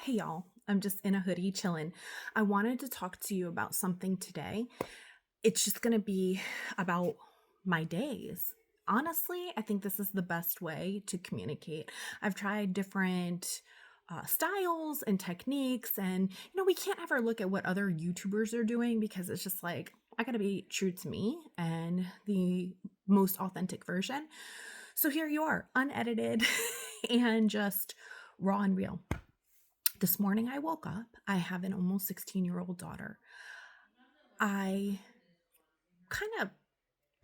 Hey y'all, I'm just in a hoodie chilling. I wanted to talk to you about something today. It's just going to be about my days. Honestly, I think this is the best way to communicate. I've tried different styles and techniques, and we can't ever look at what other YouTubers are doing because it's just like, I got to be true to me and the most authentic version. So here you are, unedited and just raw and real. This morning I woke up. I have an almost 16-year-old daughter. I kind of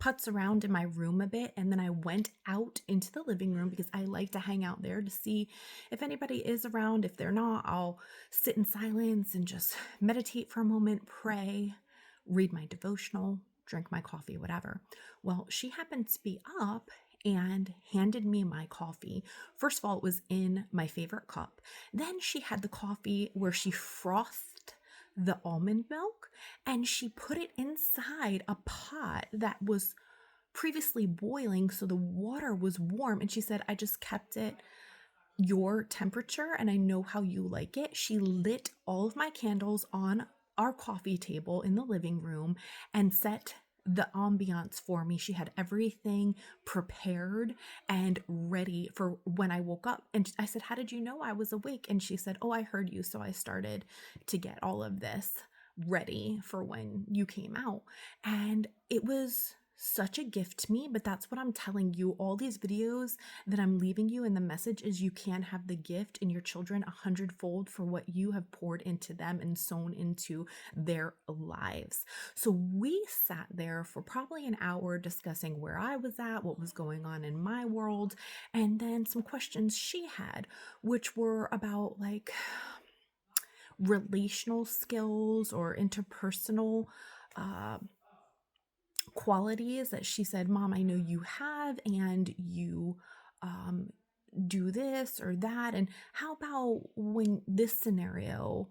putz around in my room a bit, and then I went out into the living room because I like to hang out there to see if anybody is around. If they're not, I'll sit in silence and just meditate for a moment, pray, read my devotional, drink my coffee, whatever. Well, she happened to be up and handed me my coffee. First of all, it was in my favorite cup. Then she had the coffee where she frothed the almond milk and she put it inside a pot that was previously boiling, so the water was warm, and she said, I just kept it your temperature and I know how you like it. She lit all of my candles on our coffee table in the living room and set the ambiance for me. She had everything prepared and ready for when I woke up. And I said, how did you know I was awake? And she said, oh, I heard you. So I started to get all of this ready for when you came out. And it was such a gift to me, but that's what I'm telling you. All these videos that I'm leaving you, and the message is you can have the gift in your children 100-fold for what you have poured into them and sown into their lives. So we sat there for probably an hour discussing where I was at, what was going on in my world, and then some questions she had, which were about like relational skills or interpersonal uh, qualities that she said, Mom, I know you have, and you um, do this or that. And how about when this scenario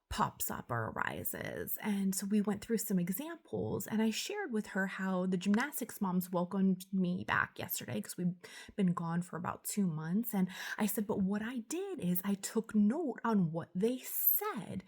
pops up or arises? And so we went through some examples, and I shared with her how the gymnastics moms welcomed me back yesterday because we've been gone for about 2 months. And I said, but what I did is I took note on what they said.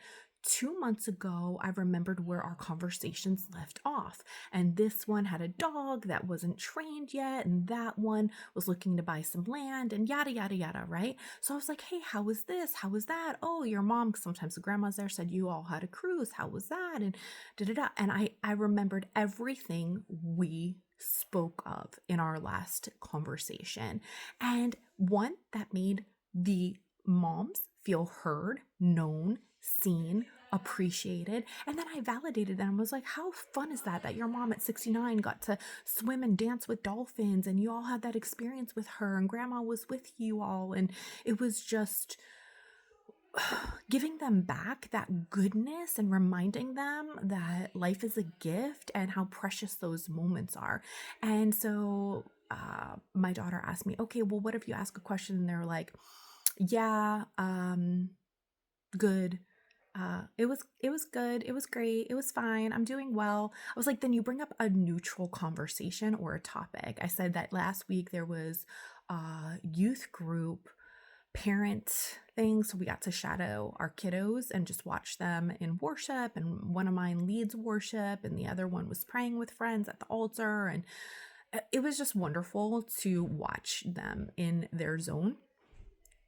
2 months ago, I remembered where our conversations left off. And this one had a dog that wasn't trained yet, and that one was looking to buy some land, and yada, yada, yada, right? So I was like, hey, how was this? How was that? Oh, your mom, 'cause sometimes the grandmas there, said you all had a cruise. How was that? And da da da. And I remembered everything we spoke of in our last conversation. And one, that made the moms feel heard, known, seen, appreciated. And then I validated them and was like, how fun is that your mom at 69 got to swim and dance with dolphins, and you all had that experience with her, and grandma was with you all, and it was just giving them back that goodness and reminding them that life is a gift and how precious those moments are. And so my daughter asked me, okay, well, what if you ask a question and they're like, yeah, good. It was good. It was great. It was fine. I'm doing well. I was like, then you bring up a neutral conversation or a topic. I said that last week there was a youth group parent thing, so we got to shadow our kiddos and just watch them in worship, and one of mine leads worship and the other one was praying with friends at the altar, and it was just wonderful to watch them in their zone.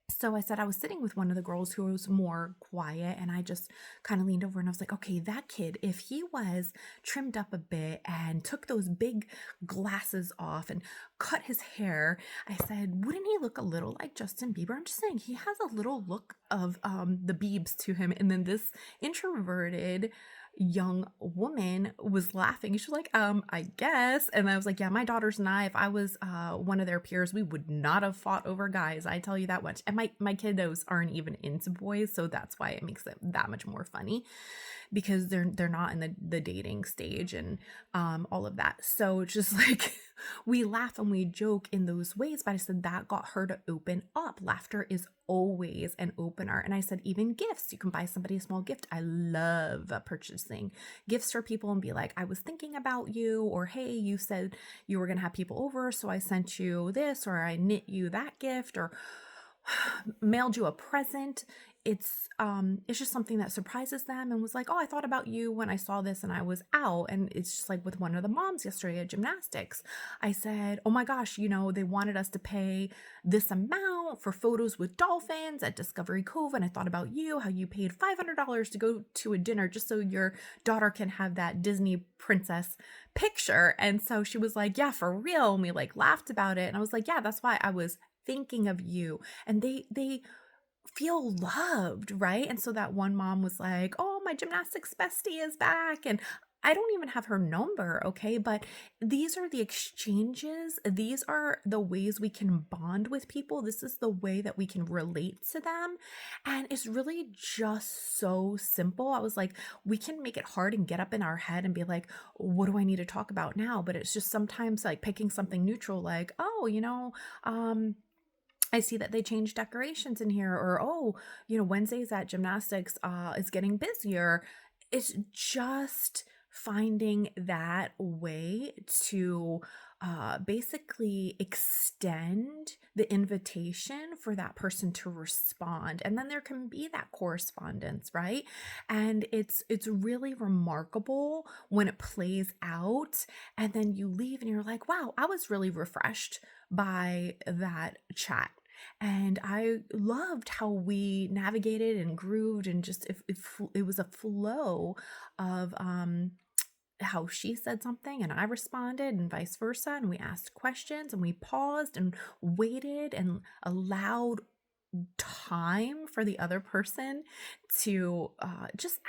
So I said I was sitting with one of the girls who was more quiet, and I just kind of leaned over and I was like, okay, that kid, if he was trimmed up a bit and took those big glasses off and cut his hair, I said, wouldn't he look a little like Justin Bieber? I'm just saying he has a little look of the Biebs to him. And then this introverted young woman was laughing. She was like, I guess. And I was like, yeah, my daughters and I, if I was one of their peers, we would not have fought over guys. I tell you that much. And my kiddos aren't even into boys, so that's why it makes it that much more funny, because they're not in the dating stage and all of that. So it's just like we laugh and we joke in those ways. But I said that got her to open up. Laughter is always an opener. And I said, even gifts, you can buy somebody a small gift. I love purchasing gifts for people and be like, I was thinking about you, or hey, you said you were gonna have people over, so I sent you this, or I knit you that gift, or mailed you a present. it's just something that surprises them and was like, "Oh, I thought about you when I saw this and I was out." And it's just like with one of the moms yesterday at gymnastics. I said, "Oh my gosh, they wanted us to pay this amount for photos with dolphins at Discovery Cove, and I thought about you, how you paid $500 to go to a dinner just so your daughter can have that Disney princess picture." And so she was like, "Yeah, for real." And we like laughed about it. And I was like, "Yeah, that's why I was thinking of you." And they feel loved, right? And so that one mom was like, "Oh, my gymnastics bestie is back." And I don't even have her number, okay? But these are the exchanges. These are the ways we can bond with people. This is the way that we can relate to them. And it's really just so simple. I was like, we can make it hard and get up in our head and be like, what do I need to talk about now? But it's just sometimes like picking something neutral, like, oh, I see that they changed decorations in here, or oh, Wednesdays at gymnastics is getting busier. It's just finding that way to basically extend the invitation for that person to respond, and then there can be that correspondence, right? And it's really remarkable when it plays out, and then you leave and you're like, wow, I was really refreshed by that chat. And I loved how we navigated and grooved, and just it was a flow of how she said something and I responded and vice versa, and we asked questions and we paused and waited and allowed time for the other person to just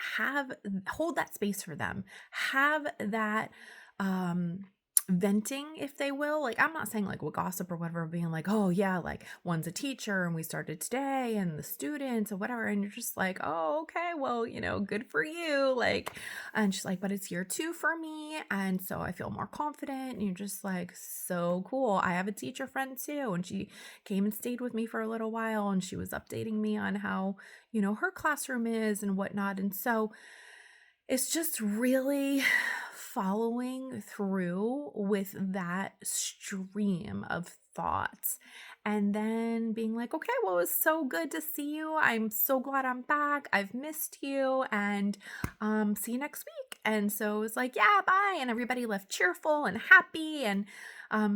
hold that space for them, have that um venting, if they will. Like, I'm not saying like with gossip or whatever, being like, oh yeah, like one's a teacher and we started today and the students or whatever, and you're just like, oh okay, well, good for you, like. And she's like, but it's year 2 for me, and so I feel more confident. And you're just like, so cool. I have a teacher friend too, and she came and stayed with me for a little while, and she was updating me on how her classroom is and whatnot. And so it's just really following through with that stream of thoughts, and then being like, okay, well, it was so good to see you. I'm so glad I'm back. I've missed you, and see you next week. And so it's like, yeah, bye. And everybody left cheerful and happy. And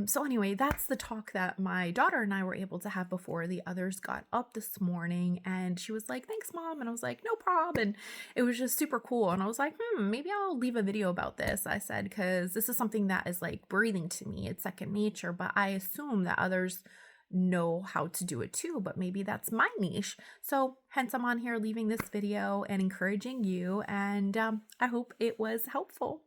so anyway, that's the talk that my daughter and I were able to have before the others got up this morning. And she was like, thanks, Mom. And I was like, no problem. And it was just super cool. And I was like, maybe I'll leave a video about this. I said, because this is something that is like breathing to me. It's second nature, but I assume that others know how to do it too, but maybe that's my niche. So hence I'm on here leaving this video and encouraging you. And I hope it was helpful.